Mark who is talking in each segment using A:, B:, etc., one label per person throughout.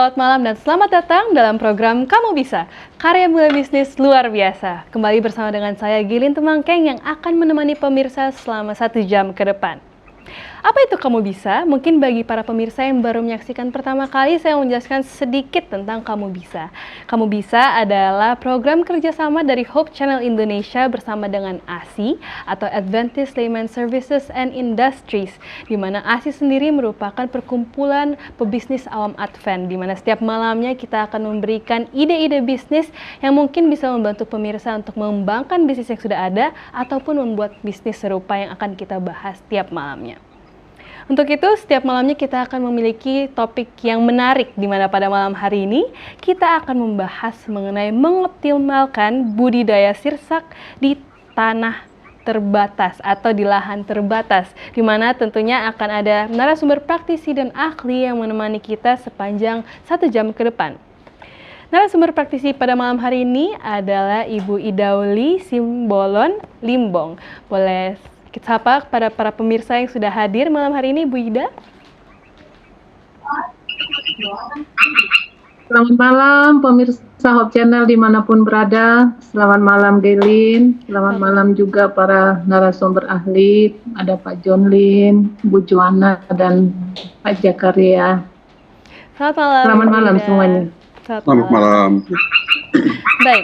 A: selamat malam dan selamat datang dalam program Kamu Bisa, karya mulai bisnis luar biasa. Kembali bersama dengan saya Gilin Temangkeng yang akan menemani pemirsa selama 1 jam ke depan. Apa itu Kamu Bisa? Mungkin bagi para pemirsa yang baru menyaksikan pertama kali, saya mau menjelaskan sedikit tentang Kamu Bisa. Kamu Bisa adalah program kerjasama dari Hope Channel Indonesia bersama dengan ASI atau Adventist Layman Services and Industries, di mana ASI sendiri merupakan perkumpulan pebisnis awam Advent, di mana setiap malamnya kita akan memberikan ide-ide bisnis yang mungkin bisa membantu pemirsa untuk mengembangkan bisnis yang sudah ada ataupun membuat bisnis serupa yang akan kita bahas setiap malamnya. Untuk itu, setiap malamnya kita akan memiliki topik yang menarik, di mana pada malam hari ini kita akan membahas mengenai mengoptimalkan budidaya sirsak di tanah terbatas atau di lahan terbatas, di mana tentunya akan ada narasumber praktisi dan ahli yang menemani kita sepanjang 1 jam ke depan. Narasumber praktisi pada malam hari ini adalah Ibu Idauli Simbolon Limbong. Boleh kita sapa kepada para pemirsa yang sudah hadir malam hari ini, Bu Ida.
B: Selamat malam pemirsa Hope Channel dimanapun berada. Selamat malam Gelin. Selamat malam juga para narasumber ahli. Ada Pak John Lin, Bu Joanna, dan Pak Jakaria.
A: Selamat malam.
B: Selamat malam semuanya.
C: Selamat malam.
A: Baik.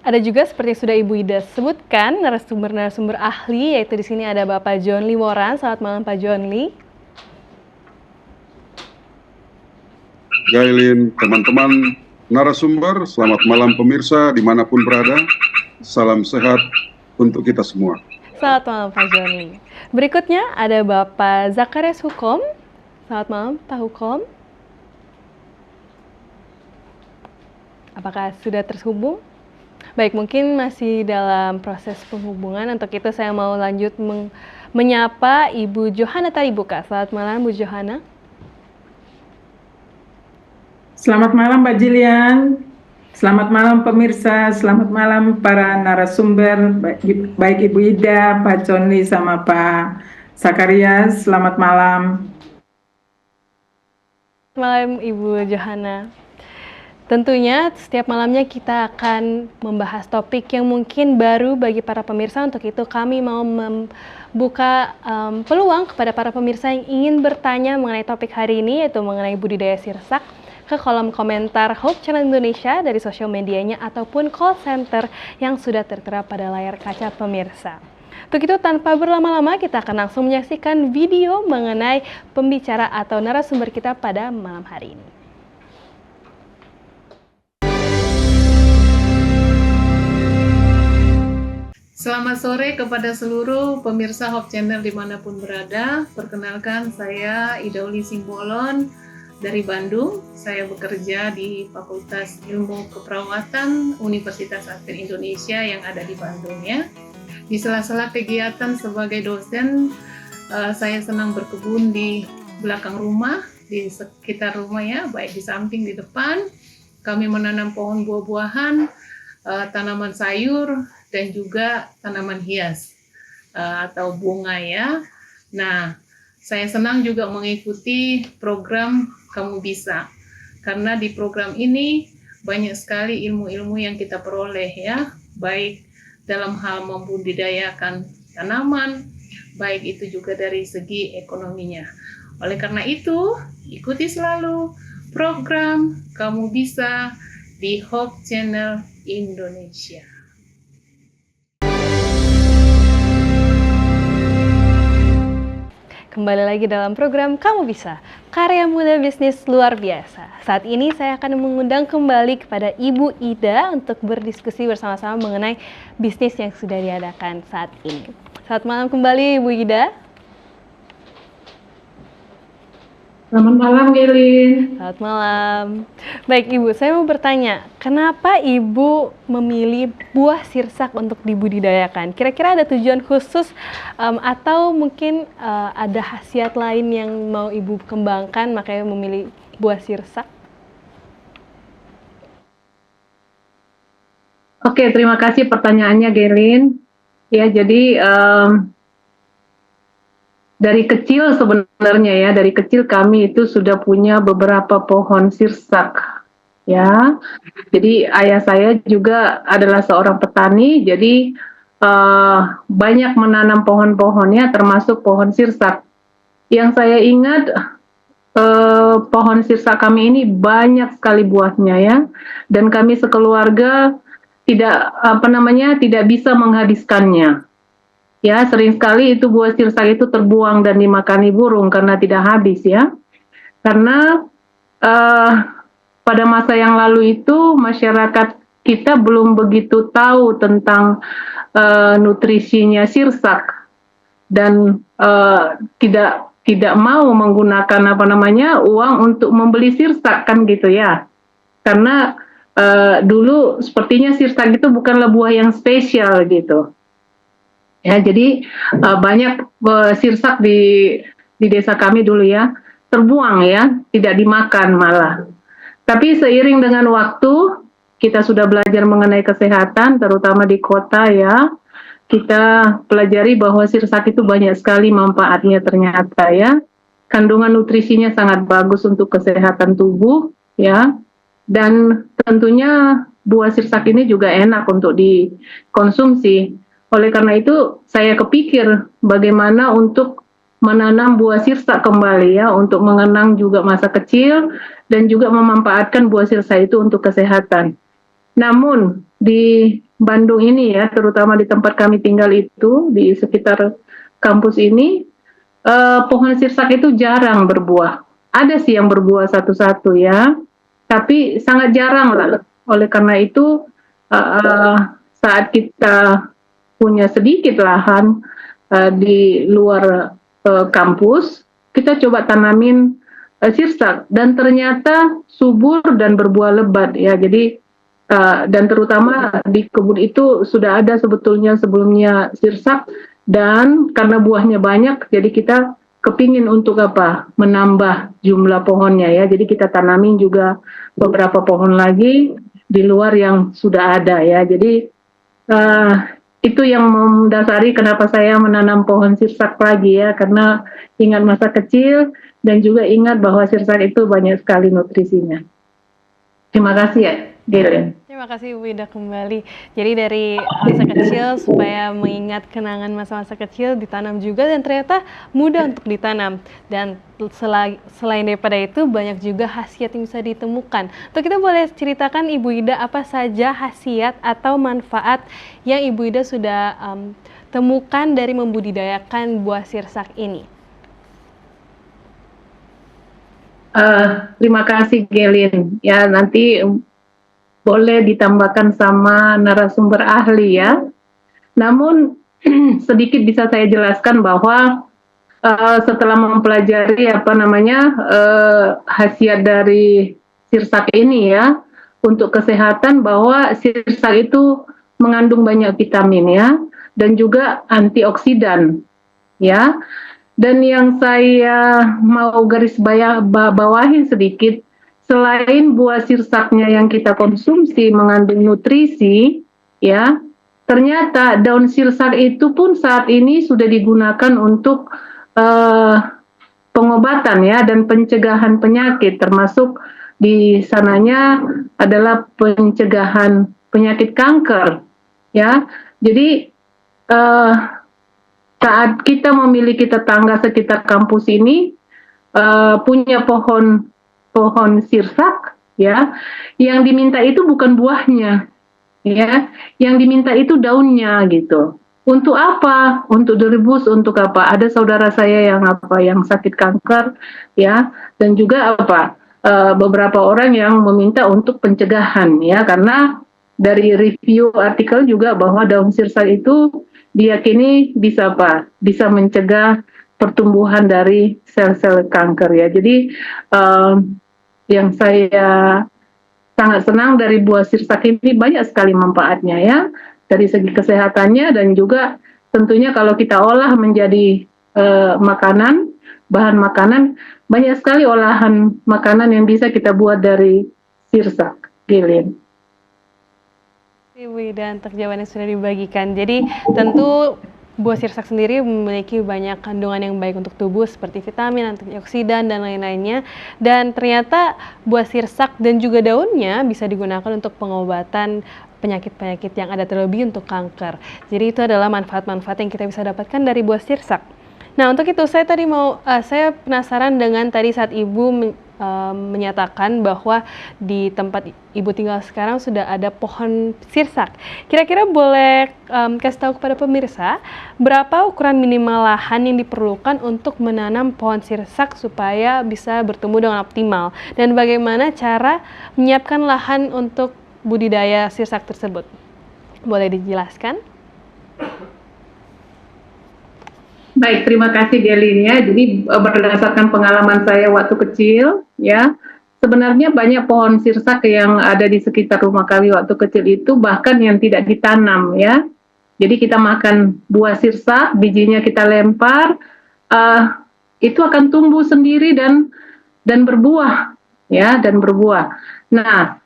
A: Ada juga seperti yang sudah Ibu Ida sebutkan, narasumber-narasumber ahli, yaitu di sini ada Bapak John Lee Moran. Selamat malam Pak John Lee.
C: Gailin, teman-teman narasumber, selamat malam pemirsa dimanapun berada. Salam sehat untuk kita semua.
A: Selamat malam Pak John Lee. Berikutnya ada Bapak Zacharias Hukom. Selamat malam Pak Hukom. Apakah sudah terhubung? Baik, mungkin masih dalam proses penghubungan. Untuk itu saya mau lanjut menyapa Ibu Johanna Taribuka. Selamat malam Bu Johanna.
D: Selamat malam Mbak Jilian. Selamat malam pemirsa. Selamat malam para narasumber, baik Ibu Ida, Pak Conli, sama Pak Sakarias. Selamat malam.
A: Selamat malam Ibu Johanna. Tentunya setiap malamnya kita akan membahas topik yang mungkin baru bagi para pemirsa. Untuk itu kami mau membuka peluang kepada para pemirsa yang ingin bertanya mengenai topik hari ini, yaitu mengenai budidaya sirsak, ke kolom komentar Hope Channel Indonesia dari sosial medianya ataupun call center yang sudah tertera pada layar kaca pemirsa. Untuk itu tanpa berlama-lama kita akan langsung menyaksikan video mengenai pembicara atau narasumber kita pada malam hari ini.
E: Selamat sore kepada seluruh pemirsa Hope Channel dimanapun berada. Perkenalkan, saya Idauli Simbolon dari Bandung. Saya bekerja di Fakultas Ilmu Keperawatan Universitas Advent Indonesia yang ada di Bandung ya. Di sela-sela kegiatan sebagai dosen, saya senang berkebun di belakang rumah, di sekitar rumah ya, baik di samping, di depan. Kami menanam pohon buah-buahan, tanaman sayur, dan juga tanaman hias atau bunga ya. Nah, saya senang juga mengikuti program Kamu Bisa, karena di program ini banyak sekali ilmu-ilmu yang kita peroleh ya, baik dalam hal membudidayakan tanaman, baik itu juga dari segi ekonominya. Oleh karena itu, ikuti selalu program Kamu Bisa di Hope Channel Indonesia.
A: Kembali lagi dalam program Kamu Bisa, karya muda bisnis luar biasa. Saat ini saya akan mengundang kembali kepada Ibu Ida untuk berdiskusi bersama-sama mengenai bisnis yang sudah diadakan saat ini. Selamat malam kembali Ibu Ida.
B: Selamat malam Gelin.
A: Selamat malam. Baik Ibu, saya mau bertanya, kenapa Ibu memilih buah sirsak untuk dibudidayakan? Kira-kira ada tujuan khusus atau mungkin ada khasiat lain yang mau Ibu kembangkan makanya memilih buah sirsak?
B: Oke, terima kasih pertanyaannya Gelin. Ya, jadi dari kecil sebenarnya ya, dari kecil kami itu sudah punya beberapa pohon sirsak ya. Jadi ayah saya juga adalah seorang petani, jadi banyak menanam pohon-pohonnya termasuk pohon sirsak. Yang saya ingat pohon sirsak kami ini banyak sekali buahnya ya, dan kami sekeluarga tidak bisa menghabiskannya. Ya, sering sekali itu buah sirsak itu terbuang dan dimakani burung karena tidak habis ya. Karena pada masa yang lalu itu masyarakat kita belum begitu tahu tentang nutrisinya sirsak dan tidak mau menggunakan uang untuk membeli sirsak kan gitu ya. Karena dulu sepertinya sirsak itu bukanlah buah yang spesial gitu. Ya, jadi banyak sirsak di desa kami dulu ya terbuang ya, tidak dimakan malah. Tapi seiring dengan waktu kita sudah belajar mengenai kesehatan, terutama di kota ya, kita pelajari bahwa sirsak itu banyak sekali manfaatnya ternyata ya. Kandungan nutrisinya sangat bagus untuk kesehatan tubuh ya. Dan tentunya buah sirsak ini juga enak untuk dikonsumsi. Oleh karena itu saya kepikir bagaimana untuk menanam buah sirsak kembali ya, untuk mengenang juga masa kecil dan juga memanfaatkan buah sirsak itu untuk kesehatan. Namun di Bandung ini ya, terutama di tempat kami tinggal itu, di sekitar kampus ini, pohon sirsak itu jarang berbuah. Ada sih yang berbuah satu-satu ya, tapi sangat jarang lah. Oleh karena itu, saat kita punya sedikit lahan di luar kampus, kita coba tanamin sirsak, dan ternyata subur dan berbuah lebat ya. Jadi dan terutama di kebun itu sudah ada sebetulnya sebelumnya sirsak, dan karena buahnya banyak jadi kita kepingin untuk menambah jumlah pohonnya ya, jadi kita tanamin juga beberapa pohon lagi di luar yang sudah ada ya. Jadi itu yang mendasari kenapa saya menanam pohon sirsak lagi ya, karena ingat masa kecil dan juga ingat bahwa sirsak itu banyak sekali nutrisinya. Terima kasih ya, Gilin.
A: Terima kasih Bu Ida kembali. Jadi dari masa kecil supaya mengingat kenangan masa-masa kecil ditanam juga, dan ternyata mudah untuk ditanam. Dan selain daripada itu banyak juga khasiat yang bisa ditemukan. Untuk kita boleh ceritakan Ibu Ida apa saja khasiat atau manfaat yang Ibu Ida sudah temukan dari membudidayakan buah sirsak ini?
B: Terima kasih Gelin. Ya, nanti boleh ditambahkan sama narasumber ahli ya. Namun sedikit bisa saya jelaskan bahwa setelah mempelajari khasiat dari sirsak ini ya untuk kesehatan, bahwa sirsak itu mengandung banyak vitamin ya, dan juga antioksidan ya. Dan yang saya mau garis bawahi sedikit, selain buah sirsaknya yang kita konsumsi mengandung nutrisi, ya, ternyata daun sirsak itu pun saat ini sudah digunakan untuk pengobatan ya, dan pencegahan penyakit, termasuk di sananya adalah pencegahan penyakit kanker, ya. Jadi saat kita memiliki tetangga sekitar kampus ini punya pohon sirsak ya, yang diminta itu bukan buahnya ya, yang diminta itu daunnya gitu. Untuk apa? Untuk direbus, untuk apa? Ada saudara saya yang sakit kanker ya, dan juga beberapa orang yang meminta untuk pencegahan ya, karena dari review artikel juga bahwa daun sirsak itu diyakini bisa mencegah pertumbuhan dari sel-sel kanker ya. Jadi yang saya sangat senang dari buah sirsak ini banyak sekali manfaatnya ya, dari segi kesehatannya, dan juga tentunya kalau kita olah menjadi bahan makanan, banyak sekali olahan makanan yang bisa kita buat dari sirsak. Gilin.
A: Ibu Ida untuk jawaban yang sudah dibagikan. Jadi tentu buah sirsak sendiri memiliki banyak kandungan yang baik untuk tubuh seperti vitamin, antioksidan, dan lain-lainnya. Dan ternyata buah sirsak dan juga daunnya bisa digunakan untuk pengobatan penyakit-penyakit yang ada, terlebih untuk kanker. Jadi itu adalah manfaat-manfaat yang kita bisa dapatkan dari buah sirsak. Nah, untuk itu saya penasaran dengan tadi saat Ibu menyatakan bahwa di tempat Ibu tinggal sekarang sudah ada pohon sirsak. Kira-kira boleh kasih tahu kepada pemirsa berapa ukuran minimal lahan yang diperlukan untuk menanam pohon sirsak supaya bisa bertumbuh dengan optimal, dan bagaimana cara menyiapkan lahan untuk budidaya sirsak tersebut? Boleh dijelaskan?
B: Baik, terima kasih Gelin ya. Jadi berdasarkan pengalaman saya waktu kecil ya, sebenarnya banyak pohon sirsak yang ada di sekitar rumah kami waktu kecil itu bahkan yang tidak ditanam ya. Jadi kita makan buah sirsak, bijinya kita lempar, itu akan tumbuh sendiri dan berbuah ya, dan berbuah. Nah,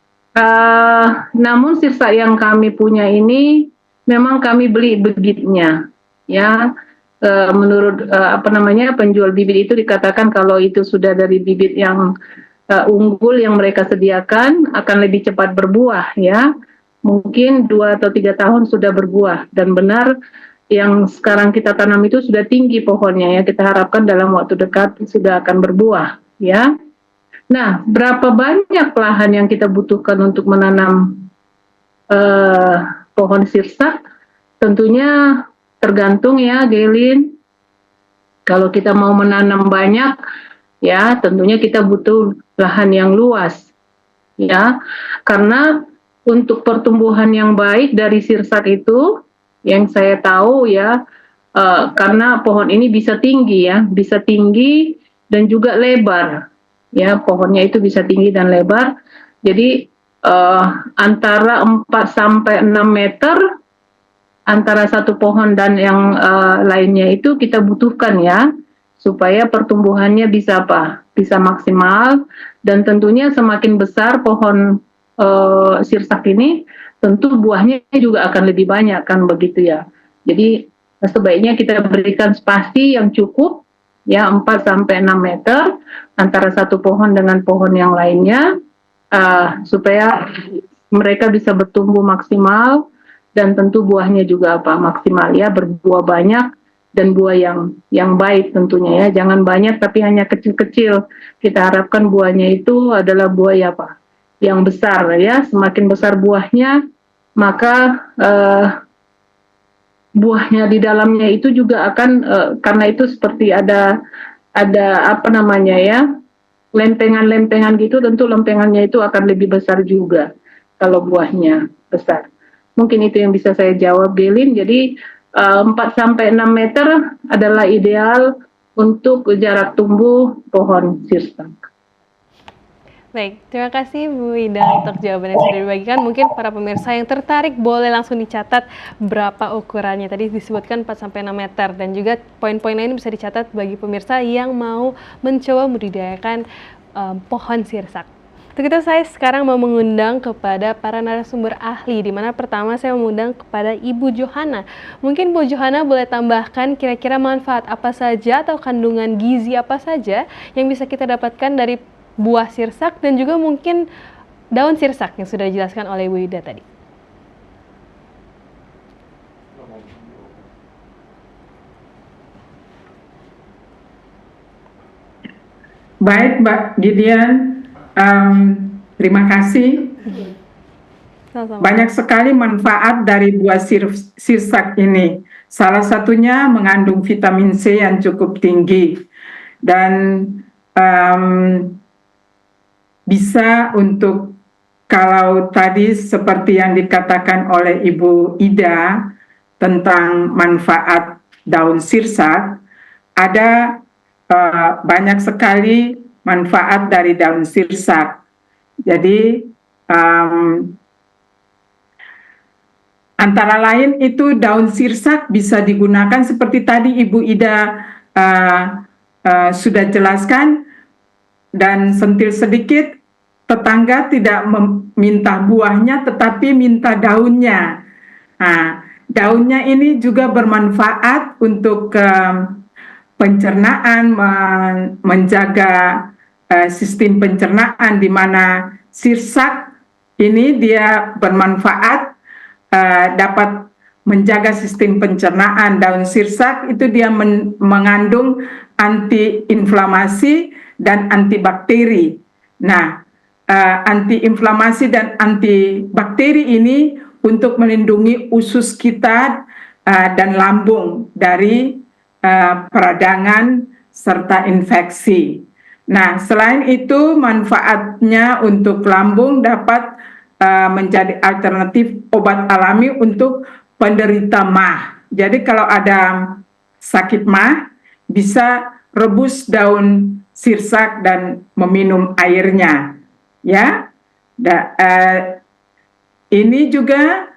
B: namun sirsak yang kami punya ini memang kami beli bibitnya ya. Menurut penjual bibit itu dikatakan kalau itu sudah dari bibit yang unggul yang mereka sediakan akan lebih cepat berbuah ya, mungkin 2 atau 3 tahun sudah berbuah, dan benar yang sekarang kita tanam itu sudah tinggi pohonnya ya, kita harapkan dalam waktu dekat sudah akan berbuah ya. Nah, berapa banyak lahan yang kita butuhkan untuk menanam pohon sirsak? Tentunya tergantung ya, Gelin. Kalau kita mau menanam banyak, ya tentunya kita butuh lahan yang luas, ya. Karena untuk pertumbuhan yang baik dari sirsak itu, yang saya tahu ya, karena pohon ini bisa tinggi ya, bisa tinggi dan juga lebar, ya. Pohonnya itu bisa tinggi dan lebar. Jadi antara 4 sampai 6 meter antara satu pohon dan yang lainnya itu kita butuhkan ya, supaya pertumbuhannya bisa bisa maksimal, dan tentunya semakin besar pohon sirsak ini tentu buahnya juga akan lebih banyak kan, begitu ya. Jadi sebaiknya kita berikan spasi yang cukup ya, 4 sampai 6 meter antara satu pohon dengan pohon yang lainnya, supaya mereka bisa bertumbuh maksimal. Dan tentu buahnya juga maksimal ya, berbuah banyak dan buah yang baik tentunya ya, jangan banyak tapi hanya kecil-kecil. Kita harapkan buahnya itu adalah buah yang besar ya. Semakin besar buahnya, maka buahnya di dalamnya itu juga akan karena itu seperti ada lempengan-lempengan gitu, tentu lempengannya itu akan lebih besar juga kalau buahnya besar. Mungkin itu yang bisa saya jawab, Gelin. Jadi 4 sampai 6 meter adalah ideal untuk jarak tumbuh pohon sirsak.
A: Baik, terima kasih Bu Ida untuk jawaban yang sudah dibagikan. Mungkin para pemirsa yang tertarik boleh langsung dicatat berapa ukurannya. Tadi disebutkan 4 sampai 6 meter, dan juga poin-poin lain bisa dicatat bagi pemirsa yang mau mencoba membudidayakan pohon sirsak. Untuk itu saya sekarang mau mengundang kepada para narasumber ahli, di mana pertama saya mengundang kepada Ibu Johana. Mungkin Bu Johana boleh tambahkan kira-kira manfaat apa saja atau kandungan gizi apa saja yang bisa kita dapatkan dari buah sirsak dan juga mungkin daun sirsak yang sudah dijelaskan oleh Ibu Ida tadi.
D: Baik, Mbak Gideon. Terima kasih. Banyak sekali manfaat dari buah sirsak ini. Salah satunya mengandung vitamin C yang cukup tinggi dan bisa untuk, kalau tadi seperti yang dikatakan oleh Ibu Ida tentang manfaat daun sirsak, ada banyak sekali manfaat dari daun sirsak. Jadi antara lain itu daun sirsak bisa digunakan seperti tadi Ibu Ida sudah jelaskan, dan sentil sedikit, tetangga tidak meminta buahnya tetapi minta daunnya. Nah, daunnya ini juga bermanfaat untuk pencernaan, menjaga sistem pencernaan, di mana sirsak ini dia bermanfaat, dapat menjaga sistem pencernaan. Daun sirsak itu dia mengandung antiinflamasi dan antibakteri. Nah, antiinflamasi dan antibakteri ini untuk melindungi usus kita dan lambung dari peradangan serta infeksi. Nah, selain itu manfaatnya untuk lambung dapat menjadi alternatif obat alami untuk penderita MAH. Jadi kalau ada sakit MAH, bisa rebus daun sirsak dan meminum airnya. Ya, ini juga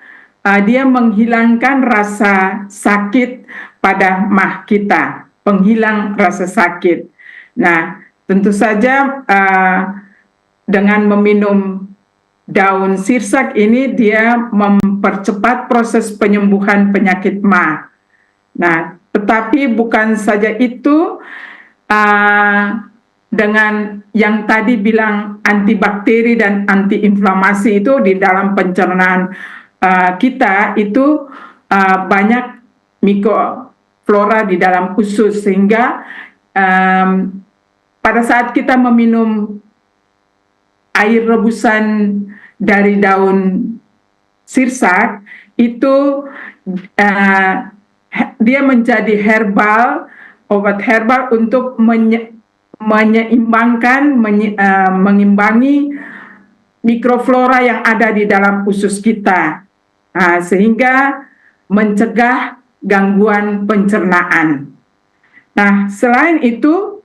D: dia menghilangkan rasa sakit pada MAH kita, penghilang rasa sakit. Nah, tentu saja dengan meminum daun sirsak ini dia mempercepat proses penyembuhan penyakit MAH. Nah, tetapi bukan saja itu, dengan yang tadi bilang antibakteri dan antiinflamasi itu di dalam pencernaan kita itu banyak mikroflora di dalam usus, sehingga pada saat kita meminum air rebusan dari daun sirsak itu dia menjadi herbal, obat herbal untuk mengimbangi mikroflora yang ada di dalam usus kita, sehingga mencegah gangguan pencernaan. Nah, selain itu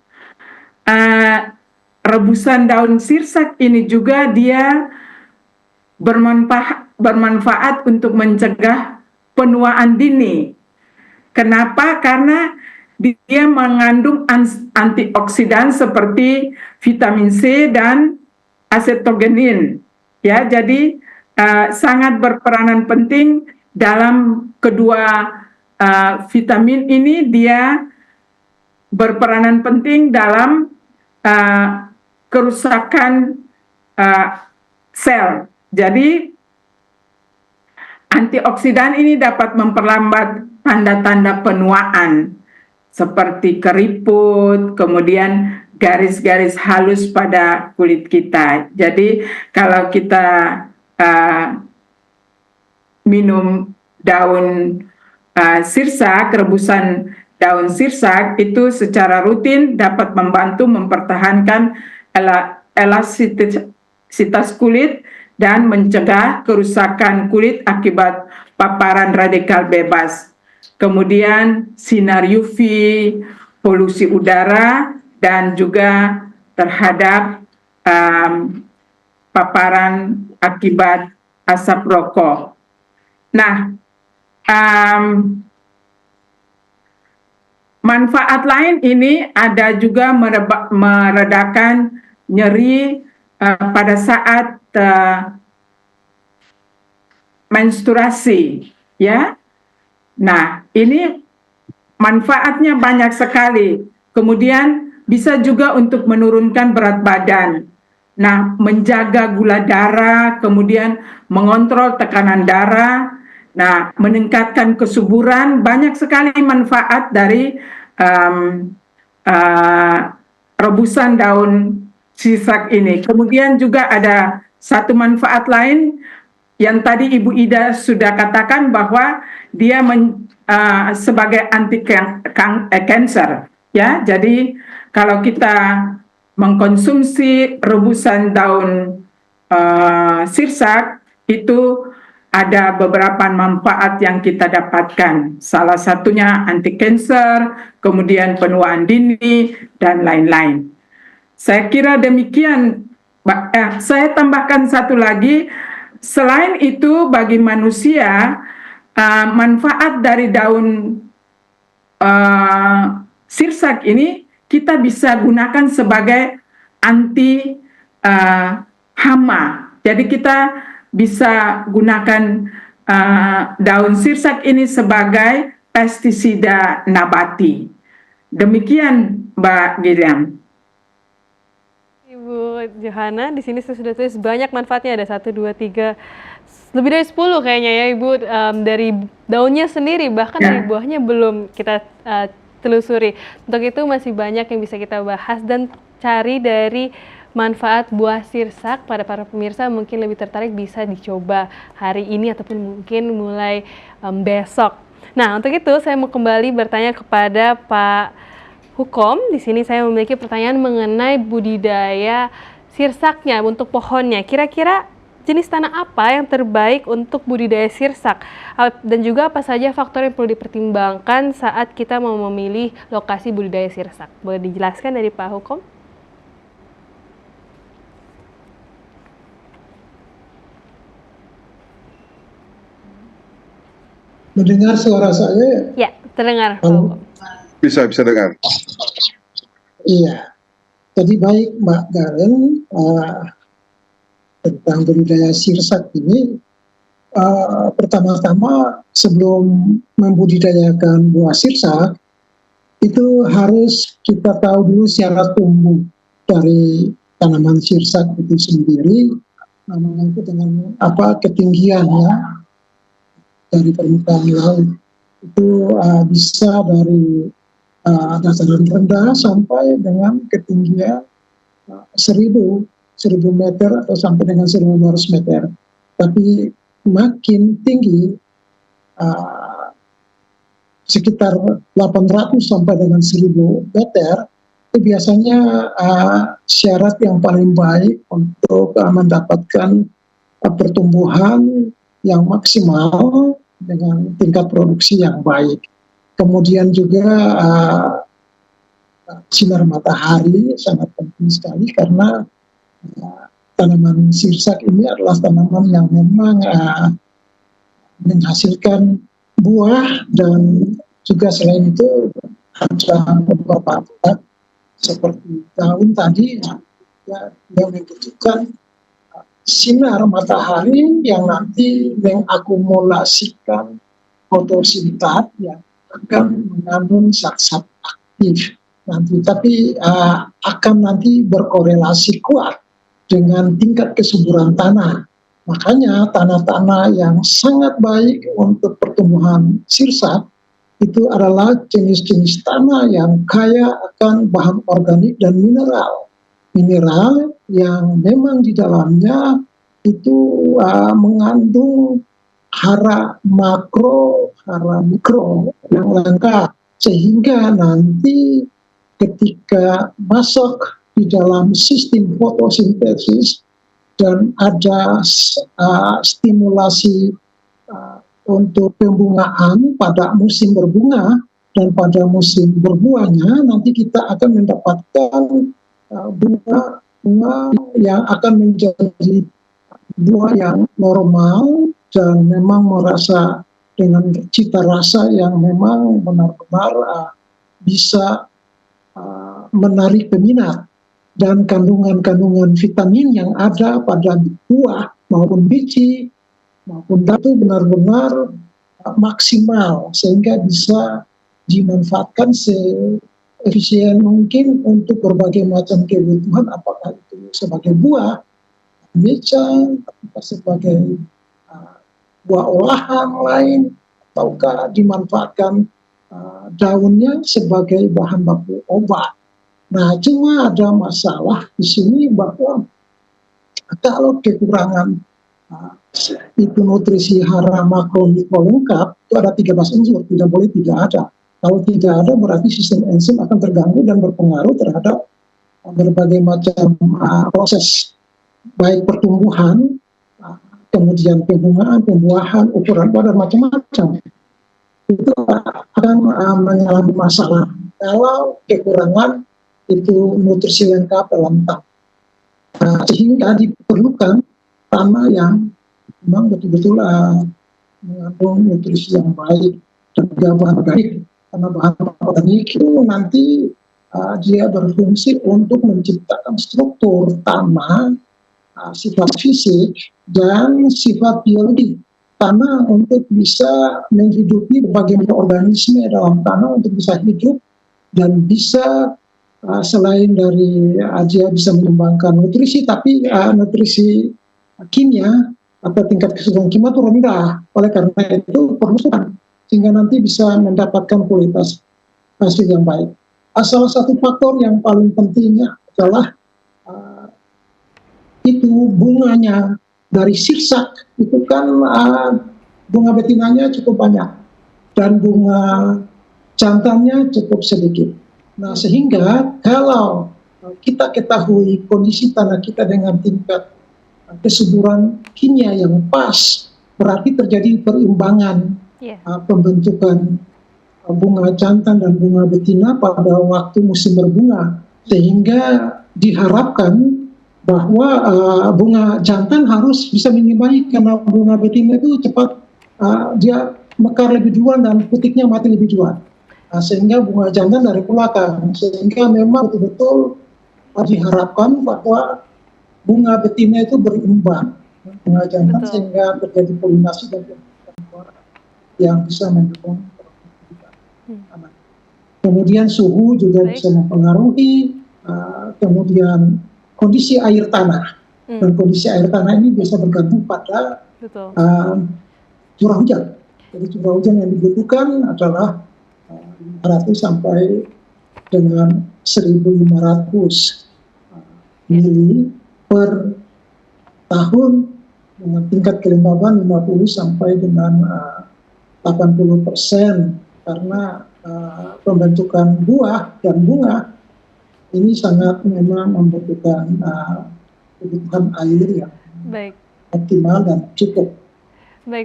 D: rebusan daun sirsak ini juga dia bermanfaat untuk mencegah penuaan dini. Kenapa? Karena dia mengandung antioksidan seperti vitamin C dan acetogenin. Ya, jadi sangat berperanan penting dalam kedua vitamin ini. Dia berperanan penting dalam kerusakan sel. Jadi antioksidan ini dapat memperlambat tanda-tanda penuaan seperti keriput, kemudian garis-garis halus pada kulit kita. Jadi kalau kita minum daun sirsak, rebusan daun sirsak itu secara rutin dapat membantu mempertahankan elastisitas kulit dan mencegah kerusakan kulit akibat paparan radikal bebas. Kemudian sinar UV, polusi udara, dan juga terhadap paparan akibat asap rokok. Nah, manfaat lain ini ada juga meredakan nyeri pada saat menstruasi, ya. Nah, ini manfaatnya banyak sekali. Kemudian bisa juga untuk menurunkan berat badan. Nah, menjaga gula darah, kemudian mengontrol tekanan darah. Nah, meningkatkan kesuburan, banyak sekali manfaat dari rebusan daun sirsak ini. Kemudian juga ada satu manfaat lain yang tadi Ibu Ida sudah katakan, bahwa dia sebagai anti cancer, ya. Jadi kalau kita mengkonsumsi rebusan daun sirsak itu ada beberapa manfaat yang kita dapatkan. Salah satunya anti kanker, kemudian penuaan dini, dan lain-lain. Saya kira demikian. Saya tambahkan satu lagi. Selain itu, bagi manusia, manfaat dari daun sirsak ini kita bisa gunakan sebagai anti hama. Jadi kita bisa gunakan daun sirsak ini sebagai pestisida nabati. Demikian Mbak Gilian.
A: Ibu Johana, di sini saya sudah tulis banyak manfaatnya, ada 1, 2, 3, lebih dari 10 kayaknya ya Ibu, dari daunnya sendiri, bahkan dari buahnya belum kita telusuri. Untuk itu masih banyak yang bisa kita bahas dan cari dari manfaat buah sirsak. Pada para pemirsa mungkin lebih tertarik bisa dicoba hari ini ataupun mungkin mulai besok. Nah, untuk itu saya mau kembali bertanya kepada Pak Hukom. Di sini saya memiliki pertanyaan mengenai budidaya sirsaknya untuk pohonnya. Kira-kira jenis tanah apa yang terbaik untuk budidaya sirsak? Dan juga apa saja faktor yang perlu dipertimbangkan saat kita mau memilih lokasi budidaya sirsak? Boleh dijelaskan dari Pak Hukom?
F: Mendengar suara saya?
A: Ya, terdengar.
F: Halo?
C: Bisa dengar.
F: Iya. Jadi baik Mbak Garen, tentang budidaya sirsak ini, pertama-tama sebelum membudidayakan buah sirsak, itu harus kita tahu dulu syarat tumbuh dari tanaman sirsak itu sendiri, menyangkut dengan ketinggian ya dari permukaan laut. Itu bisa dari dataran rendah sampai dengan ketinggian 1000 meter atau sampai dengan 1200 meter. Tapi makin tinggi sekitar 800 sampai dengan 1000 meter itu biasanya syarat yang paling baik untuk mendapatkan pertumbuhan yang maksimal dengan tingkat produksi yang baik. Kemudian juga sinar matahari sangat penting sekali karena tanaman sirsak ini adalah tanaman yang memang menghasilkan buah, dan juga selain itu ada beberapa manfaat seperti daun tadi yang membutuhkan sinar matahari yang nanti mengakumulasikan fotosintat yang akan mengandung zat-zat aktif nanti, tapi akan nanti berkorelasi kuat dengan tingkat kesuburan tanah. Makanya tanah-tanah yang sangat baik untuk pertumbuhan sirsak itu adalah jenis-jenis tanah yang kaya akan bahan organik dan mineral yang memang di dalamnya itu mengandung hara makro, hara mikro yang lengkap, sehingga nanti ketika masuk di dalam sistem fotosintesis dan ada stimulasi untuk pembungaan pada musim berbunga dan pada musim berbuahnya, nanti kita akan mendapatkan bunga yang akan menjadi buah yang normal dan memang merasa dengan cita rasa yang memang benar-benar bisa menarik peminat, dan kandungan-kandungan vitamin yang ada pada buah maupun biji maupun datu benar-benar maksimal sehingga bisa dimanfaatkan seefisien mungkin untuk berbagai macam kebutuhan, apakah itu sebagai buah, meja, atau sebagai buah olahan lain, ataukah dimanfaatkan daunnya sebagai bahan baku obat. Nah, cuma ada masalah di sini bahwa kalau kekurangan itu nutrisi hara makro mikro lengkap, itu ada 13 unsur, tidak boleh tidak ada. Kalau tidak ada berarti sistem enzim akan terganggu dan berpengaruh terhadap berbagai macam proses baik pertumbuhan, kemudian pembungaan, pembuahan, ukuran buah dan macam-macam. Itu akan mengalami masalah kalau kekurangan itu nutrisi lengkap dalam tanah. Sehingga diperlukan tanah yang memang betul-betul mengandung nutrisi yang baik dan juga bahan organik. Karena bahan organik itu nanti dia berfungsi untuk menciptakan struktur tanah, sifat fisik dan sifat biologi. tanah untuk bisa menghidupi berbagai macam organisme dalam tanah untuk bisa hidup dan bisa selain dari dia bisa mengembangkan nutrisi, tapi nutrisi kimia atau tingkat kesuburan kimia itu rendah. Oleh karena itu perlukan sehingga nanti bisa mendapatkan kualitas hasil yang baik. Salah satu faktor yang paling pentingnya adalah itu bunganya dari sirsak itu kan bunga betinanya cukup banyak dan bunga jantannya cukup sedikit. Nah, sehingga kalau kita ketahui kondisi tanah kita dengan tingkat kesuburan kimia yang pas, berarti terjadi perimbangan pembentukan bunga jantan dan bunga betina pada waktu musim berbunga, sehingga diharapkan bahwa bunga jantan harus bisa menyimbangi karena bunga betina itu cepat dia mekar lebih duluan dan putiknya mati lebih duluan. Sehingga bunga jantan dari belakang, sehingga memang betul-betul diharapkan bahwa bunga betina itu berimbang bunga jantan sehingga terjadi polinasi dan yang bisa mendukung produktivitas anak. Kemudian suhu juga bisa mempengaruhi, kemudian kondisi air tanah dan kondisi air tanah ini bisa bergantung pada curah hujan. Jadi curah hujan yang dibutuhkan adalah 500 sampai dengan 1.500 mili per tahun dengan tingkat kelembaban 50 sampai dengan 80% karena pembentukan buah dan bunga ini sangat memang membutuhkan kebutuhan air yang optimal dan cukup.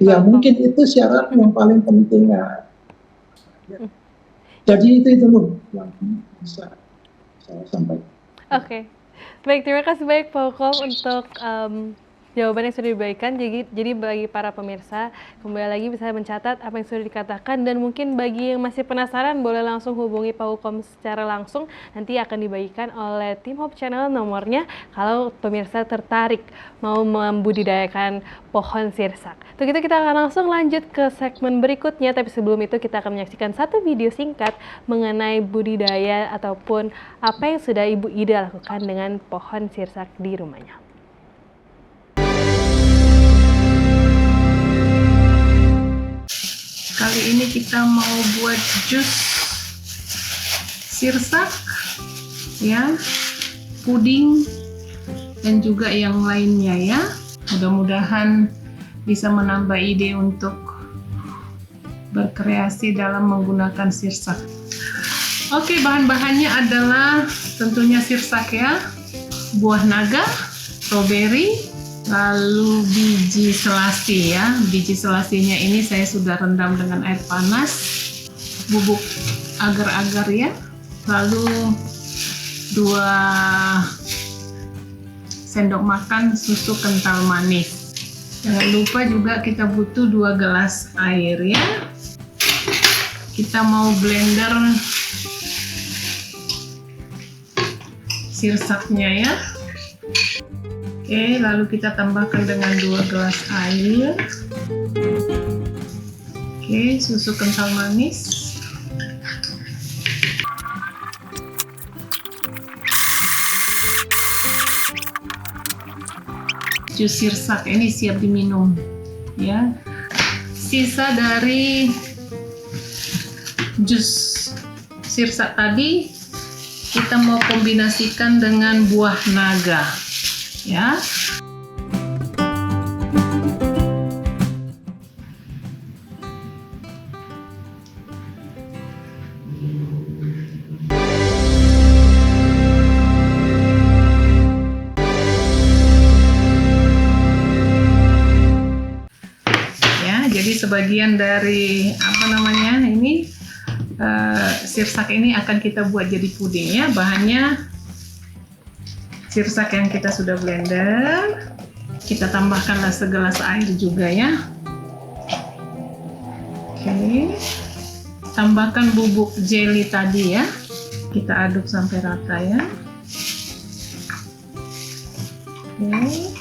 F: Ya mungkin itu syarat yang paling penting. Jadi itu dulu yang bisa saya sampaikan.
A: Oke. Baik, terima kasih banyak Pak Hukom untuk jawaban yang sudah diberikan. Jadi bagi para pemirsa, kembali lagi bisa mencatat apa yang sudah dikatakan, dan mungkin bagi yang masih penasaran boleh langsung hubungi Pak Hukom secara langsung. Nanti akan dibagikan oleh tim Hope Channel nomornya kalau pemirsa tertarik mau membudidayakan pohon sirsak. Untuk itu kita akan langsung lanjut ke segmen berikutnya, tapi sebelum itu kita akan menyaksikan satu video singkat mengenai budidaya ataupun apa yang sudah Ibu Ida lakukan dengan pohon sirsak di rumahnya.
E: Kali ini kita mau buat jus sirsak, ya, puding, dan juga yang lainnya ya. Mudah-mudahan bisa menambah ide untuk berkreasi dalam menggunakan sirsak. Oke, bahan-bahannya adalah tentunya sirsak ya, buah naga, stroberi, lalu biji selasi ya. Biji selasinya ini saya sudah rendam dengan air panas, bubuk agar-agar ya, lalu 2 sendok makan susu kental manis. Jangan lupa juga kita butuh 2 gelas air ya. Kita mau blender sirsaknya ya. Oke, lalu kita tambahkan dengan 2 gelas air. Oke, susu kental manis. Jus sirsak ini siap diminum ya. Sisa dari jus sirsak tadi kita mau kombinasikan dengan buah naga ya. Jadi sebagian dari ini sirsak ini akan kita buat jadi puding ya. Bahannya sirsak yang kita sudah blender, kita tambahkanlah segelas air juga ya. Oke, tambahkan bubuk jelly tadi ya, kita aduk sampai rata ya. Oke.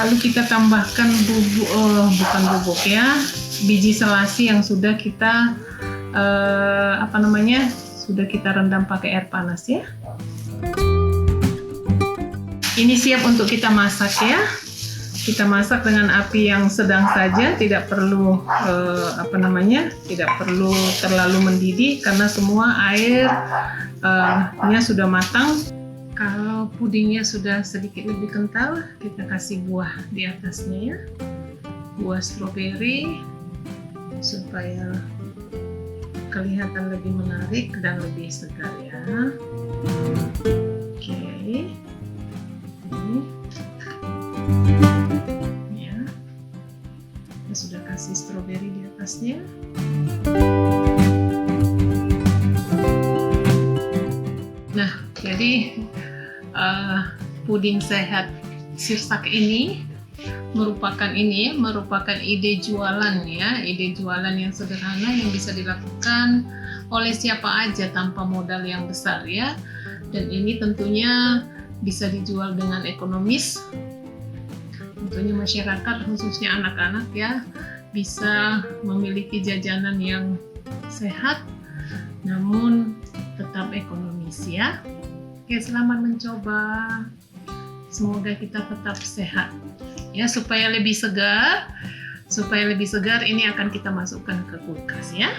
E: Lalu kita tambahkan bukan bubuk ya, biji selasi yang sudah kita sudah kita rendam pakai air panas ya. Ini siap untuk kita masak ya. Kita masak dengan api yang sedang saja, tidak perlu tidak perlu terlalu mendidih karena semua airnya sudah matang. Kalau pudingnya sudah sedikit lebih kental, kita kasih buah di atasnya ya, buah stroberi supaya kelihatan lebih menarik dan lebih segar ya. Oke. Ini. Ya. Kita sudah kasih stroberi di atasnya. Nah, jadi puding sehat sirsak ini merupakan ide jualan ya, ide jualan yang sederhana yang bisa dilakukan oleh siapa aja tanpa modal yang besar ya. Dan ini tentunya bisa dijual dengan ekonomis. Tentunya masyarakat khususnya anak-anak ya bisa memiliki jajanan yang sehat namun tetap ekonomis ya. Oke, selamat mencoba. Semoga kita tetap sehat. Ya, supaya lebih segar ini akan kita masukkan ke kulkas ya.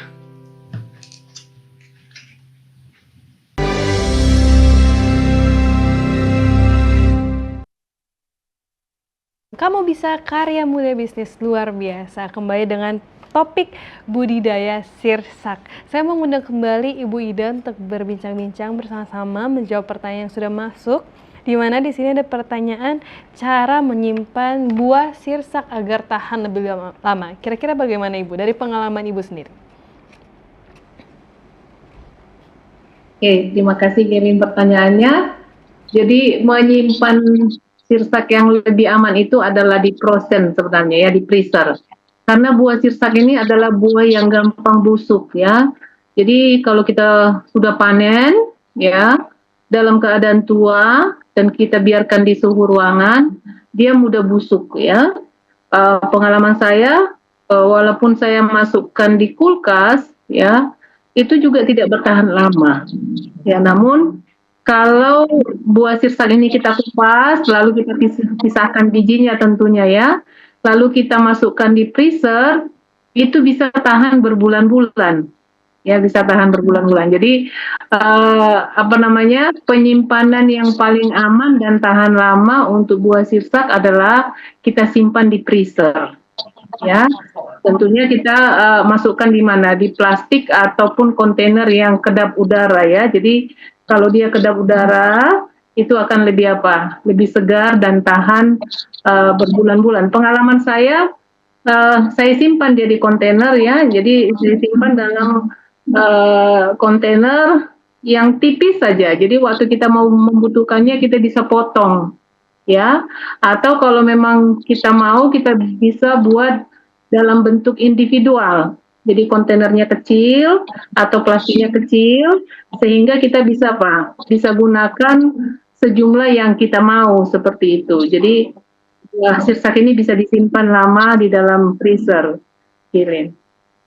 A: Kamu bisa karya mulia bisnis luar biasa. Kembali dengan topik budidaya sirsak. Saya mengundang kembali Ibu Ida untuk berbincang-bincang bersama-sama menjawab pertanyaan yang sudah masuk. Di mana di sini ada pertanyaan cara menyimpan buah sirsak agar tahan lebih lama. Kira-kira bagaimana Ibu dari pengalaman Ibu sendiri?
B: Oke, terima kasih Gelin pertanyaannya. Jadi menyimpan sirsak yang lebih aman itu adalah di frozen sebenarnya ya, di freezer. Karena buah sirsak ini adalah buah yang gampang busuk ya. Jadi kalau kita sudah panen ya, dalam keadaan tua dan kita biarkan di suhu ruangan, dia mudah busuk ya. Pengalaman saya, walaupun saya masukkan di kulkas ya, itu juga tidak bertahan lama. Ya, namun kalau buah sirsak ini kita kupas, lalu kita pisahkan bijinya tentunya ya, lalu kita masukkan di freezer, itu bisa tahan berbulan-bulan. Ya, bisa tahan berbulan-bulan. Jadi penyimpanan yang paling aman dan tahan lama untuk buah sirsak adalah kita simpan di freezer. Ya, tentunya kita masukkan di mana? Di plastik ataupun kontainer yang kedap udara ya. Jadi kalau dia kedap udara itu akan lebih lebih segar dan tahan berbulan-bulan. Pengalaman saya simpan dia di kontainer ya. Jadi saya simpan dalam kontainer yang tipis saja. Jadi waktu kita mau membutuhkannya kita bisa potong ya. Atau kalau memang kita mau kita bisa buat dalam bentuk individual. Jadi kontainernya kecil atau plastiknya kecil sehingga kita bisa bisa gunakan sejumlah yang kita mau seperti itu. Jadi sirsak ini bisa disimpan lama di dalam freezer. Gelin.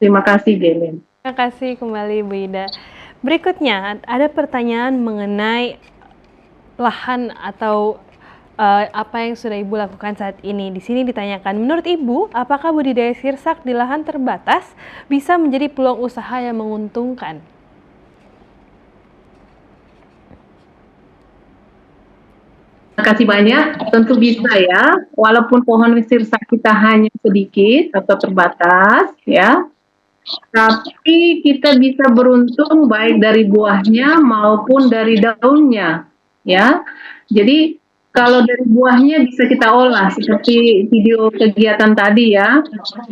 B: Terima kasih Gelin.
A: Terima kasih kembali Bu Ida. Berikutnya ada pertanyaan mengenai lahan atau apa yang sudah Ibu lakukan saat ini. Di sini ditanyakan, menurut Ibu, apakah budidaya sirsak di lahan terbatas bisa menjadi peluang usaha yang menguntungkan?
B: Terima kasih banyak. Tentu bisa ya, walaupun pohon sirsak kita hanya sedikit atau terbatas ya, tapi kita bisa beruntung baik dari buahnya maupun dari daunnya ya. Jadi kalau dari buahnya bisa kita olah seperti video kegiatan tadi ya,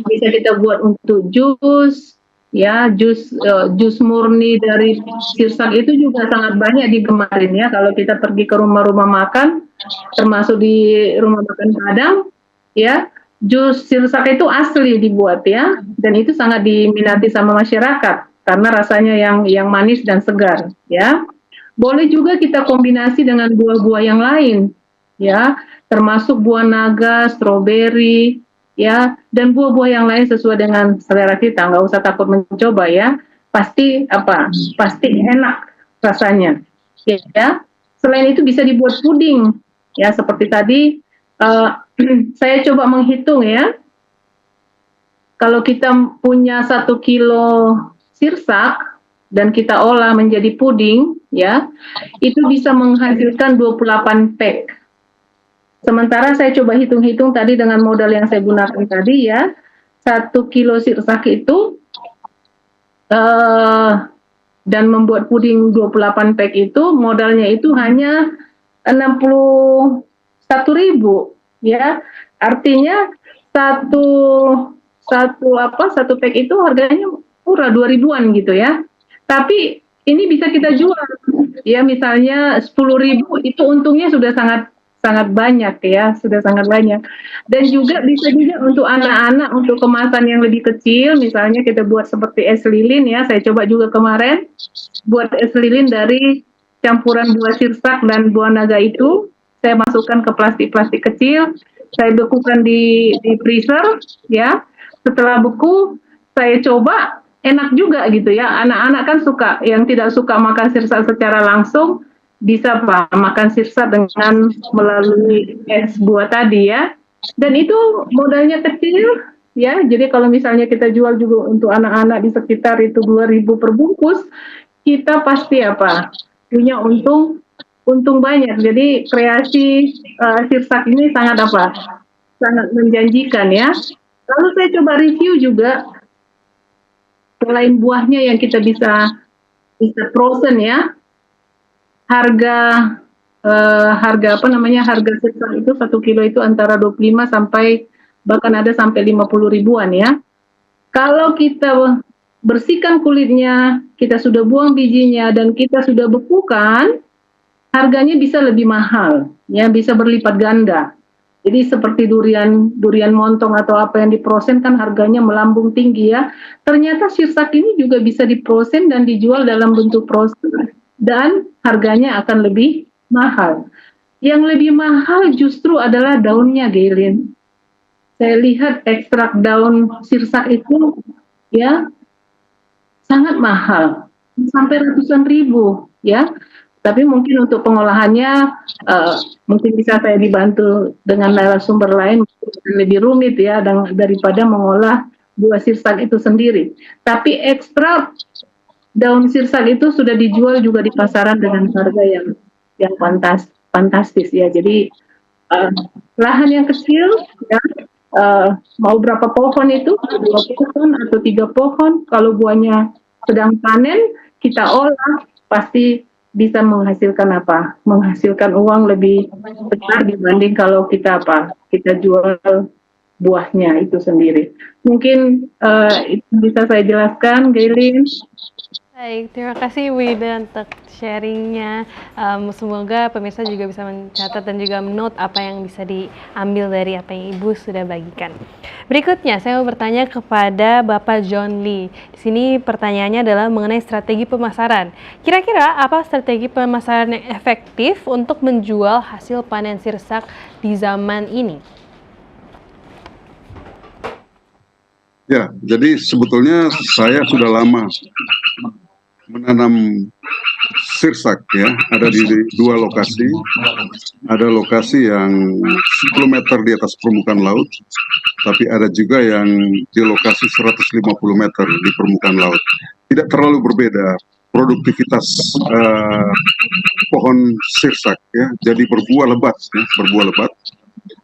B: bisa kita buat untuk jus ya, jus murni dari sirsak itu juga sangat banyak digemarin ya. Kalau kita pergi ke rumah-rumah makan, termasuk di rumah makan Padang ya, jus sirsak itu asli dibuat ya, dan itu sangat diminati sama masyarakat karena rasanya yang manis dan segar ya. Boleh juga kita kombinasi dengan buah-buah yang lain ya. termasuk buah naga, stroberi, ya, dan buah-buah yang lain sesuai dengan selera kita. Nggak usah takut mencoba ya. Pasti pasti enak rasanya. Ya. Selain itu bisa dibuat puding. Ya, seperti tadi saya coba menghitung ya. Kalau kita punya 1 kilo sirsak dan kita olah menjadi puding, ya, itu bisa menghasilkan 28 pack. Sementara saya coba hitung-hitung tadi dengan modal yang saya gunakan tadi ya, 1 kilo sirsak itu dan membuat puding 28 pack itu modalnya itu hanya 61.000 ya. Artinya satu pack itu harganya murah 2.000-an gitu ya. Tapi ini bisa kita jual ya, misalnya 10.000 itu untungnya sudah sangat banyak ya, sudah sangat banyak. Dan juga bisa juga untuk anak-anak, untuk kemasan yang lebih kecil, misalnya kita buat seperti es lilin ya. Saya coba juga kemarin buat es lilin dari campuran buah sirsak dan buah naga itu. Saya masukkan ke plastik-plastik kecil, saya bekukan di freezer ya. Setelah beku, saya coba, enak juga gitu ya. Anak-anak kan suka, yang tidak suka makan sirsak secara langsung, bisa makan sirsak dengan melalui es buah tadi ya. Dan itu modalnya kecil ya. Jadi kalau misalnya kita jual juga untuk anak-anak di sekitar itu 2.000 per bungkus, kita pasti punya untung banyak. Jadi kreasi sirsak ini sangat menjanjikan ya. Lalu saya coba review juga, selain buahnya yang kita bisa frozen ya, harga sirsak itu 1 kilo itu antara 25 sampai bahkan ada sampai 50 ribuan ya. Kalau kita bersihkan kulitnya, kita sudah buang bijinya dan kita sudah bekukan, harganya bisa lebih mahal ya, bisa berlipat ganda. Jadi seperti durian montong atau apa yang diproses kan harganya melambung tinggi ya. Ternyata sirsak ini juga bisa diproses dan dijual dalam bentuk proses dan harganya akan lebih mahal. Yang lebih mahal justru adalah daunnya, Gaylin. Saya lihat ekstrak daun sirsak itu ya sangat mahal, sampai ratusan ribu ya. Tapi mungkin untuk pengolahannya mungkin bisa saya dibantu dengan narasumber lain, lebih rumit ya daripada mengolah buah sirsak itu sendiri. Tapi ekstrak daun sirsak itu sudah dijual juga di pasaran dengan harga yang fantastis ya. Jadi lahan yang kecil ya, mau berapa pohon itu, 2 pohon atau 3 pohon, kalau buahnya sedang panen kita olah pasti bisa menghasilkan uang lebih besar dibanding kalau kita jual buahnya itu sendiri. Mungkin itu bisa saya jelaskan, Gaylin.
A: Baik, terima kasih Ibu Ida untuk sharingnya. Semoga pemirsa juga bisa mencatat dan juga menot apa yang bisa diambil dari apa yang Ibu sudah bagikan. Berikutnya, saya mau bertanya kepada Bapak John Lee. Di sini pertanyaannya adalah mengenai strategi pemasaran. Kira-kira apa strategi pemasaran yang efektif untuk menjual hasil panen sirsak di zaman ini?
C: Ya, jadi sebetulnya saya sudah lama menanam sirsak ya, ada di 2 lokasi. Ada lokasi yang 10 meter di atas permukaan laut, tapi ada juga yang di lokasi 150 meter di permukaan laut. Tidak terlalu berbeda produktivitas pohon sirsak ya, jadi berbuah lebat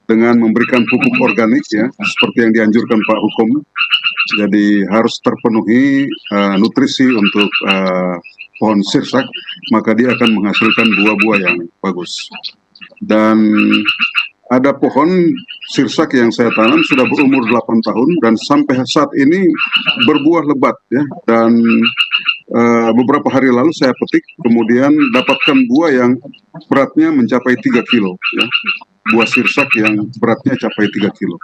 C: dengan memberikan pupuk organik ya, seperti yang dianjurkan Pak Hukum. Jadi harus terpenuhi nutrisi untuk pohon sirsak, maka dia akan menghasilkan buah-buah yang bagus. Dan ada pohon sirsak yang saya tanam sudah berumur 8 tahun dan sampai saat ini berbuah lebat ya. Dan beberapa hari lalu saya petik, kemudian dapatkan buah yang beratnya mencapai 3 kilo ya. Buah sirsak yang beratnya capai 3 kilo.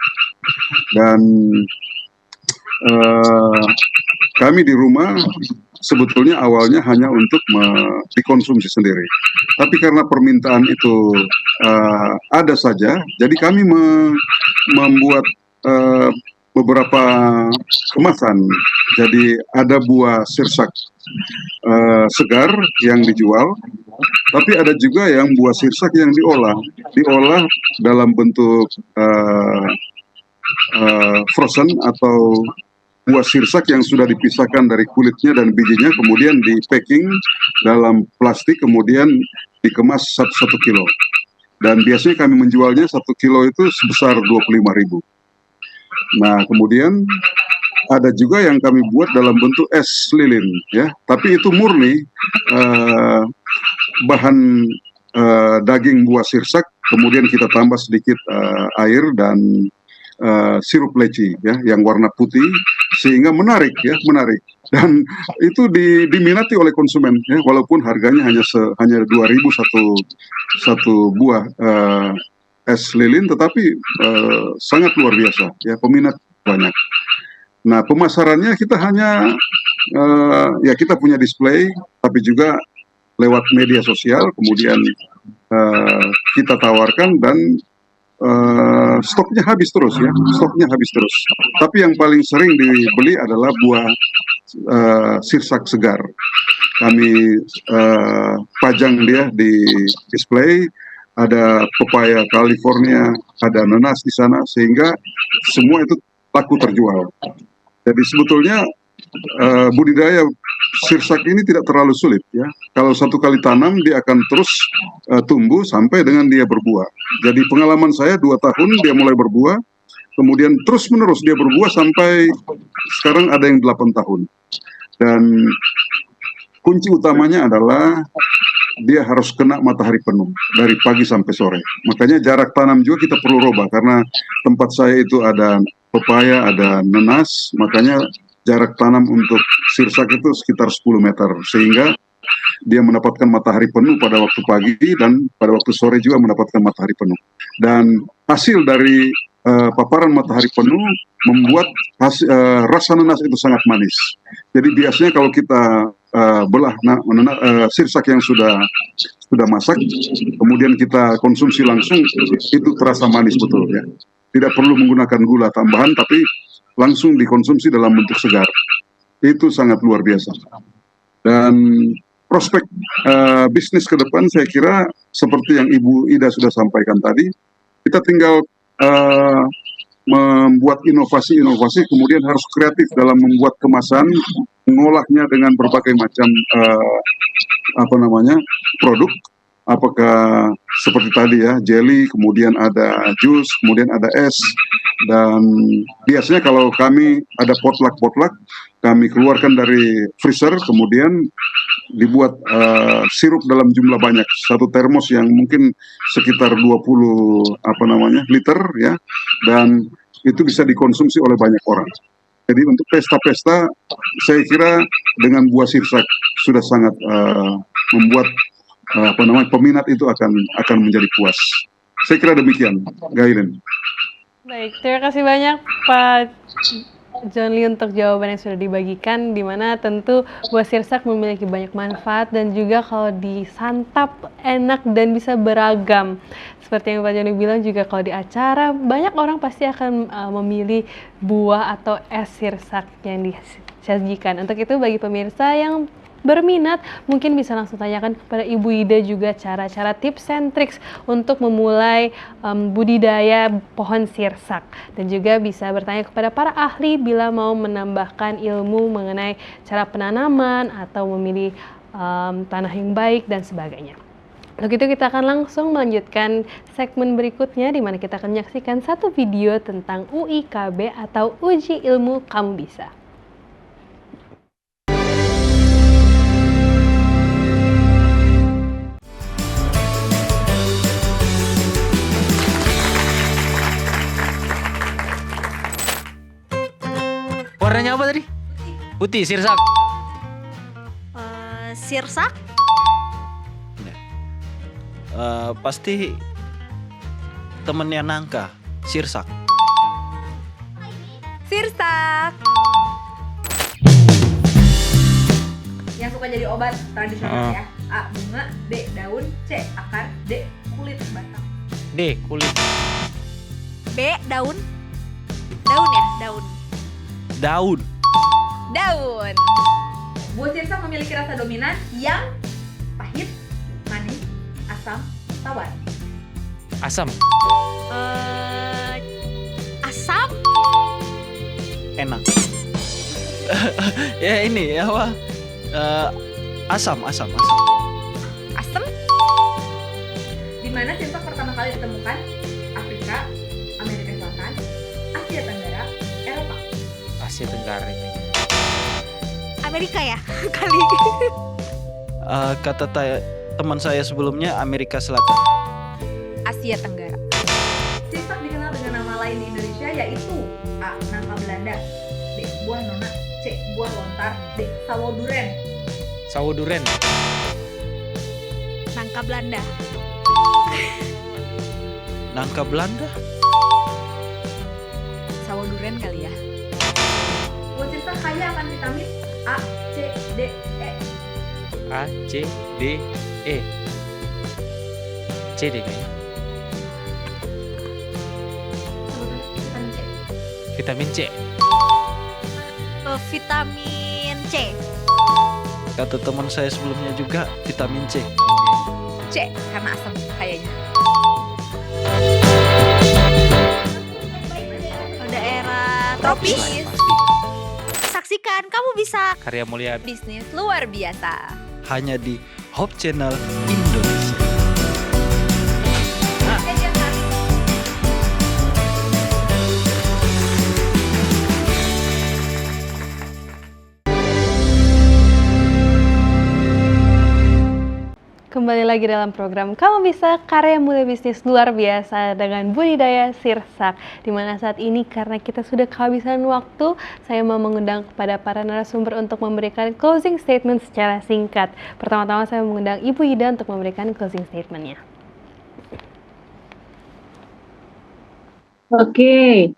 C: Dan kami di rumah sebetulnya awalnya hanya untuk dikonsumsi sendiri. Tapi karena permintaan itu ada saja, jadi kami membuat beberapa kemasan. Jadi ada buah sirsak segar yang dijual, tapi ada juga yang buah sirsak yang diolah dalam bentuk frozen atau buah sirsak yang sudah dipisahkan dari kulitnya dan bijinya, kemudian di packing dalam plastik, kemudian dikemas 1 kilo. Dan biasanya kami menjualnya 1 kilo itu sebesar 25.000. Nah, kemudian ada juga yang kami buat dalam bentuk es lilin, ya. Tapi itu murni bahan daging buah sirsak, kemudian kita tambah sedikit air dan sirup leci, ya, yang warna putih, sehingga menarik, dan itu diminati oleh konsumen, ya, walaupun harganya hanya 2.000 satu buah es lilin, tetapi sangat luar biasa, ya, peminat banyak. Nah, pemasarannya kita hanya ya kita punya display, tapi juga lewat media sosial, kemudian kita tawarkan dan stoknya habis terus, ya, Tapi yang paling sering dibeli adalah buah sirsak segar. Kami pajang dia di display, ada pepaya California, ada nanas di sana, sehingga semua itu laku terjual. Jadi sebetulnya budidaya sirsak ini tidak terlalu sulit, ya. Kalau satu kali tanam dia akan terus tumbuh sampai dengan dia berbuah. Jadi pengalaman saya 2 tahun dia mulai berbuah, kemudian terus menerus dia berbuah sampai sekarang ada yang 8 tahun. Dan kunci utamanya adalah dia harus kena matahari penuh dari pagi sampai sore. Makanya jarak tanam juga kita perlu rubah, karena tempat saya itu ada pepaya, ada nanas, makanya jarak tanam untuk sirsak itu sekitar 10 meter, sehingga dia mendapatkan matahari penuh pada waktu pagi dan pada waktu sore juga mendapatkan matahari penuh. Dan hasil dari paparan matahari penuh membuat rasa nanas itu sangat manis. Jadi biasanya kalau kita belah sirsak yang sudah masak, kemudian kita konsumsi langsung, itu terasa manis betul, ya. Tidak perlu menggunakan gula tambahan, tapi langsung dikonsumsi dalam bentuk segar. Itu sangat luar biasa. Dan prospek bisnis ke depan saya kira seperti yang Ibu Ida sudah sampaikan tadi, kita tinggal membuat inovasi, kemudian harus kreatif dalam membuat kemasan, mengolahnya dengan berbagai macam produk. Apakah seperti tadi, ya, jelly, kemudian ada jus, kemudian ada es, dan biasanya kalau kami ada potluck, kami keluarkan dari freezer, kemudian dibuat sirup dalam jumlah banyak, satu termos yang mungkin sekitar 20 liter, ya, dan itu bisa dikonsumsi oleh banyak orang. Jadi untuk pesta-pesta, saya kira dengan buah sirsak sudah sangat membuat peminat itu akan menjadi puas. Saya kira demikian, Gailen.
A: Baik, terima kasih banyak Pak John Lee untuk jawaban yang sudah dibagikan, di mana tentu buah sirsak memiliki banyak manfaat dan juga kalau disantap enak dan bisa beragam. Seperti yang Pak John Lee bilang juga kalau di acara banyak orang pasti akan memilih buah atau es sirsak yang disajikan. Untuk itu bagi pemirsa yang berminat, mungkin bisa langsung tanyakan kepada Ibu Ida juga cara-cara tips and tricks untuk memulai budidaya pohon sirsak, dan juga bisa bertanya kepada para ahli bila mau menambahkan ilmu mengenai cara penanaman atau memilih tanah yang baik dan sebagainya. Untuk itu kita akan langsung melanjutkan segmen berikutnya, di mana kita akan menyaksikan satu video tentang UIKB atau Uji Ilmu Kamu Bisa.
G: Warnanya apa tadi? Putih, sirsak.
H: Sirsak?
G: Pasti temennya nangka, sirsak.
H: Sirsak! apa jadi obat tradisional
G: Ah.
H: ya. A. Bunga, B. Daun, C. Akar, D. Kulit batang.
G: D. Kulit.
I: B. Daun. Daun ya, daun.
G: Daun.
I: Daun.
H: Buah sirsak memiliki rasa dominan yang pahit, manis, asam, tawar.
G: Asam.
I: Asam.
G: Enak. Ya ini apa? Asam.
I: Asam.
H: Di mana sirsak pertama kali ditemukan? Afrika, Amerika Selatan, Asia Tenggara, Eropa.
G: Asia Tenggara ini.
I: Amerika ya kali.
G: Kata teman saya sebelumnya Amerika Selatan.
I: Asia Tenggara.
H: Sirsak dikenal dengan nama lain di Indonesia yaitu A. Nangka Belanda, B. Buah nona, C. Buah lontar, D. Sawo duren.
G: Sawo duren.
I: Nangka Belanda.
G: Nangka Belanda.
I: Sawo duren kali ya.
H: Buah sirsak kaya akan vitamin A, C, D, E.
G: A, C, D, E. C deh kayaknya.
H: Vitamin C.
G: Vitamin C.
I: Vitamin C.
G: Kata teman saya sebelumnya juga vitamin C.
I: C karena asam kayaknya. Daerah tropis. Saksikan Kamu Bisa,
G: Karya mulia
I: bisnis luar biasa.
G: hanya di Hope Channel Indonesia.
A: Kembali lagi dalam program Kamu Bisa, karya mulia bisnis luar biasa dengan budidaya sirsak. Dimana saat ini karena kita sudah kehabisan waktu, saya mau mengundang kepada para narasumber untuk memberikan closing statement secara singkat. Pertama-tama saya mengundang Ibu Ida untuk memberikan closing statementnya.
B: Oke,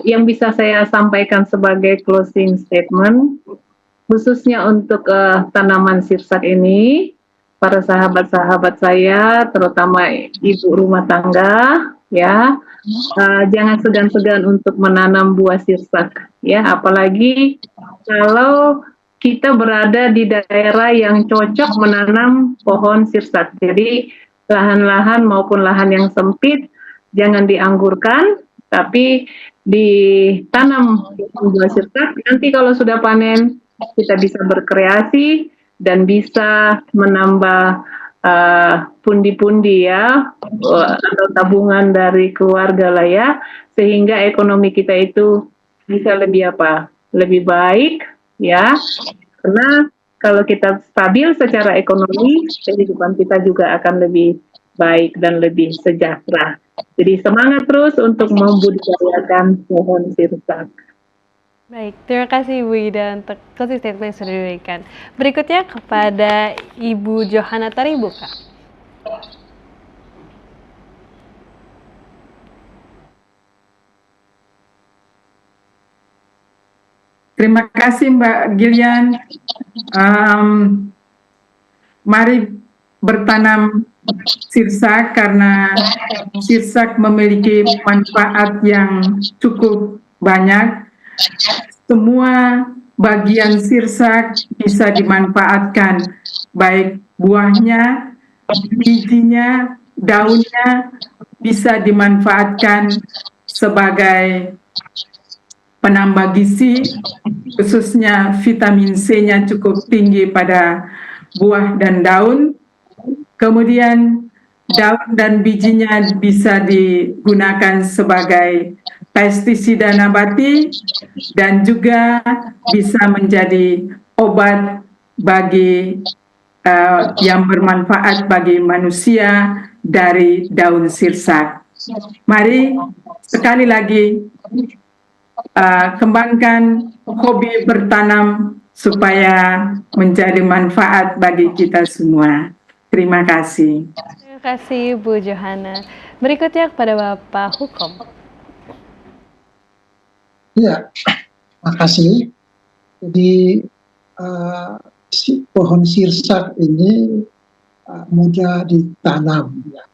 B: yang bisa saya sampaikan sebagai closing statement, khususnya untuk tanaman sirsak ini, para sahabat-sahabat saya, terutama ibu rumah tangga, ya, jangan segan-segan untuk menanam buah sirsak, ya, apalagi kalau kita berada di daerah yang cocok menanam pohon sirsak. Jadi lahan-lahan maupun lahan yang sempit jangan dianggurkan, tapi ditanam buah sirsak. Nanti kalau sudah panen kita bisa berkreasi dan bisa menambah pundi-pundi ya, atau tabungan dari keluarga lah ya, sehingga ekonomi kita itu bisa lebih baik ya, karena kalau kita stabil secara ekonomi, kehidupan kita juga akan lebih baik dan lebih sejahtera. Jadi semangat terus untuk membudidayakan pohon sirsak.
A: Baik, terima kasih Ibu Ida untuk closing statement yang sudah diberikan. Berikutnya kepada Ibu Johana Taribuka.
D: Terima kasih Mbak Gillian. Mari bertanam sirsak karena sirsak memiliki manfaat yang cukup banyak. Semua bagian sirsak bisa dimanfaatkan, baik buahnya, bijinya, daunnya bisa dimanfaatkan sebagai penambah gizi, khususnya vitamin C-nya cukup tinggi pada buah dan daun. Kemudian daun dan bijinya bisa digunakan sebagai pestisida nabati dan juga bisa menjadi obat bagi yang bermanfaat bagi manusia dari daun sirsak. Mari sekali lagi kembangkan hobi bertanam supaya menjadi manfaat bagi kita semua. Terima kasih.
A: Terima kasih Bu Johana. Berikutnya kepada Bapak Hukom.
F: Ya, makasih. Jadi pohon sirsak ini mudah ditanam ya.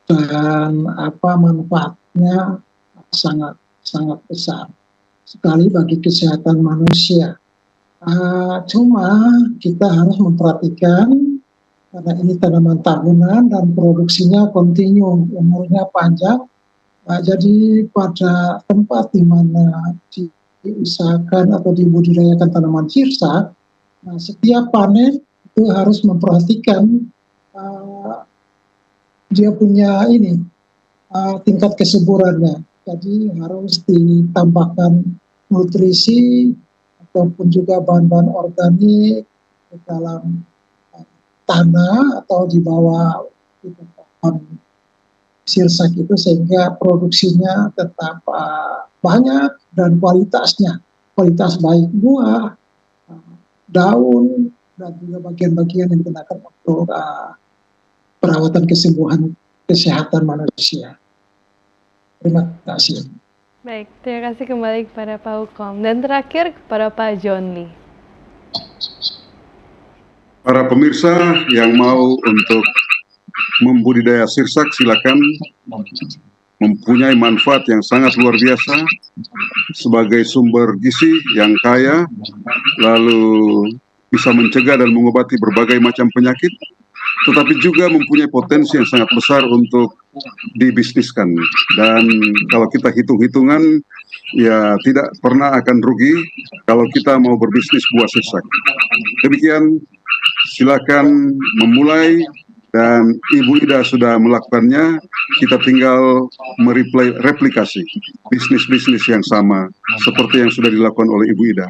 F: Dan manfaatnya sangat sangat besar sekali bagi kesehatan manusia. Cuma kita harus memperhatikan karena ini tanaman tahunan dan produksinya kontinu, umurnya panjang. Jadi pada tempat di mana diusahakan atau dibudidayakan tanaman sirsak, setiap panen itu harus memperhatikan dia punya tingkat kesuburannya. Jadi harus ditambahkan nutrisi ataupun juga bahan-bahan organik di dalam tanah atau di bawah pohon sirsak itu sehingga produksinya tetap banyak dan kualitas baik buah, daun, dan juga bagian-bagian yang digunakan untuk perawatan kesembuhan kesehatan manusia. Terima kasih.
A: Baik, terima kasih kembali kepada Pak Hukom. Dan terakhir kepada Pak John Lee.
C: Para pemirsa yang mau untuk membudidaya sirsak, silakan, mempunyai manfaat yang sangat luar biasa sebagai sumber gizi yang kaya, lalu bisa mencegah dan mengobati berbagai macam penyakit, tetapi juga mempunyai potensi yang sangat besar untuk dibisniskan. Dan kalau kita hitung-hitungan, ya tidak pernah akan rugi kalau kita mau berbisnis buah sirsak. Demikian, silakan memulai, dan Ibu Ida sudah melakukannya, kita tinggal mereplikasi bisnis-bisnis yang sama seperti yang sudah dilakukan oleh Ibu Ida.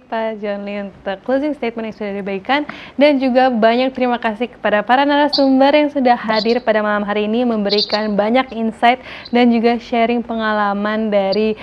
A: Pak John Lee untuk closing statement yang sudah diberikan, dan juga banyak terima kasih kepada para narasumber yang sudah hadir pada malam hari ini memberikan banyak insight dan juga sharing pengalaman dari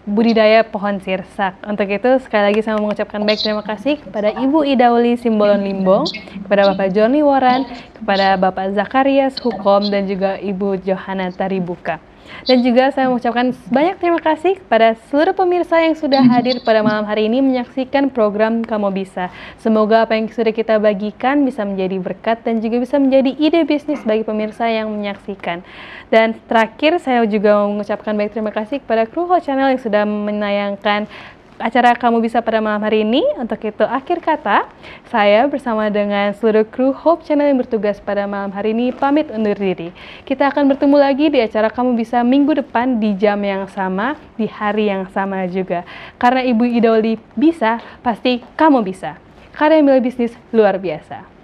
A: budidaya pohon sirsak. Untuk itu sekali lagi saya mengucapkan baik terima kasih kepada Ibu Idauli Simbolon Limbong, kepada Bapak John Lee Waran, kepada Bapak Zakarias Hukom, dan juga Ibu Johanna Taribuka. Dan juga saya mengucapkan banyak terima kasih kepada seluruh pemirsa yang sudah hadir pada malam hari ini menyaksikan program Kamu Bisa. Semoga apa yang sudah kita bagikan bisa menjadi berkat dan juga bisa menjadi ide bisnis bagi pemirsa yang menyaksikan. Dan terakhir saya juga mengucapkan baik terima kasih kepada kru Host Channel yang sudah menayangkan acara Kamu Bisa pada malam hari ini. Untuk itu akhir kata, saya bersama dengan seluruh kru Hope Channel yang bertugas pada malam hari ini pamit undur diri. Kita akan bertemu lagi di acara Kamu Bisa minggu depan di jam yang sama, di hari yang sama juga. Karena Ibu Idauli bisa, pasti kamu bisa. Karya Mila Bisnis luar biasa.